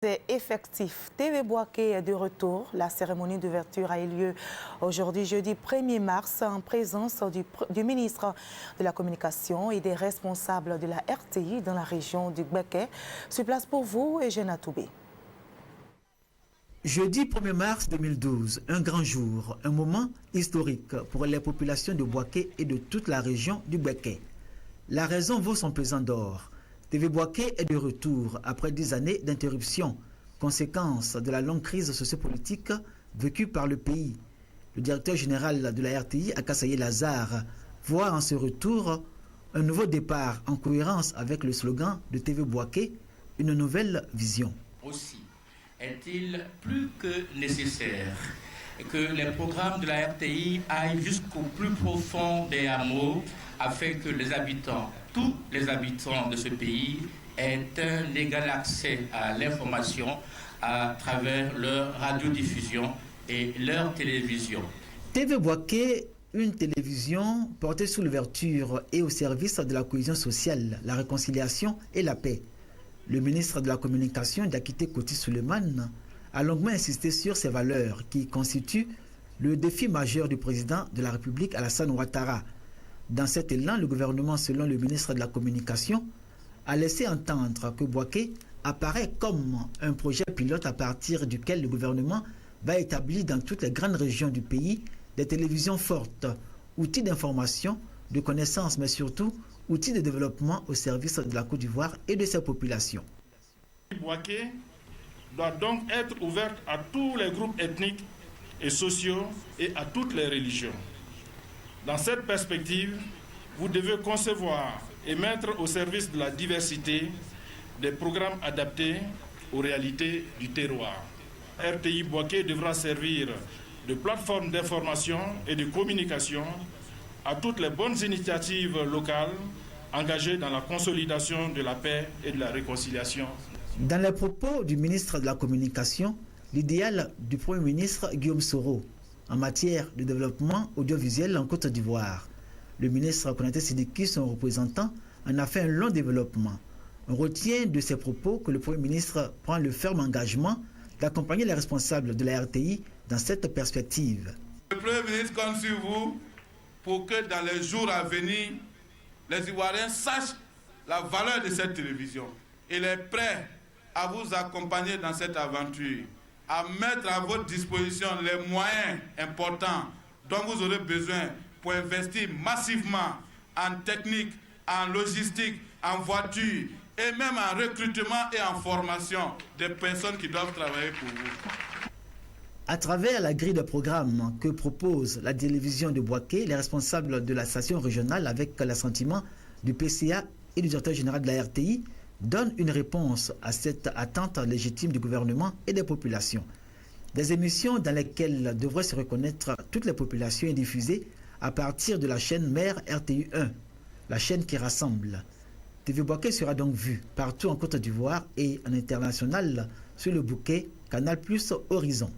C'est effectif. TV Boaké est de retour. La cérémonie d'ouverture a eu lieu aujourd'hui, jeudi 1er mars, en présence du ministre de la Communication et des responsables de la RTI dans la région du Gbeke. Sur place pour vous, Eugène Atoubé. Jeudi 1er mars 2012, un grand jour, un moment historique pour les populations de Boaké et de toute la région du Gbeke. La raison vaut son pesant d'or. TV Boaké est de retour après 10 années d'interruption, conséquence de la longue crise sociopolitique vécue par le pays. Le directeur général de la RTI, Akasaye Lazare, voit en ce retour un nouveau départ en cohérence avec le slogan de TV Boaké, une nouvelle vision. Aussi est-il plus que nécessaire que les programmes de la RTI aillent jusqu'au plus profond des hameaux afin que les habitants, tous les habitants de ce pays, aient un égal accès à l'information à travers leur radiodiffusion et leur télévision. TV Boaké, une télévision portée sous l'ouverture et au service de la cohésion sociale, la réconciliation et la paix. Le ministre de la Communication, Diakité Koti Souleymane, a longuement insisté sur ces valeurs qui constituent le défi majeur du président de la République, Alassane Ouattara. Dans cet élan, le gouvernement, selon le ministre de la Communication, a laissé entendre que Boaké apparaît comme un projet pilote à partir duquel le gouvernement va établir dans toutes les grandes régions du pays des télévisions fortes, outils d'information, de connaissance, mais surtout outils de développement au service de la Côte d'Ivoire et de ses populations. Boaké doit donc être ouverte à tous les groupes ethniques et sociaux et à toutes les religions. Dans cette perspective, vous devez concevoir et mettre au service de la diversité des programmes adaptés aux réalités du terroir. RTI Boaké devra servir de plateforme d'information et de communication à toutes les bonnes initiatives locales engagées dans la consolidation de la paix et de la réconciliation. Dans les propos du ministre de la Communication, l'idéal du Premier ministre Guillaume Soro en matière de développement audiovisuel en Côte d'Ivoire. Le ministre Konaté Sidiki, son représentant, en a fait un long développement. On retient de ses propos que le Premier ministre prend le ferme engagement d'accompagner les responsables de la RTI dans cette perspective. Le Premier ministre compte sur vous pour que dans les jours à venir, les Ivoiriens sachent la valeur de cette télévision. Il est prêt à vous accompagner dans cette aventure, à mettre à votre disposition les moyens importants dont vous aurez besoin pour investir massivement en technique, en logistique, en voiture et même en recrutement et en formation des personnes qui doivent travailler pour vous. À travers la grille de programme que propose la télévision de Boaké, les responsables de la station régionale, avec l'assentiment du PCA et du directeur général de la RTI, donnent une réponse à cette attente légitime du gouvernement et des populations. Des émissions dans lesquelles devraient se reconnaître toutes les populations et diffusées à partir de la chaîne mère RTI 1, la chaîne qui rassemble. TV Boaké sera donc vue partout en Côte d'Ivoire et en international sur le bouquet Canal+ Horizon.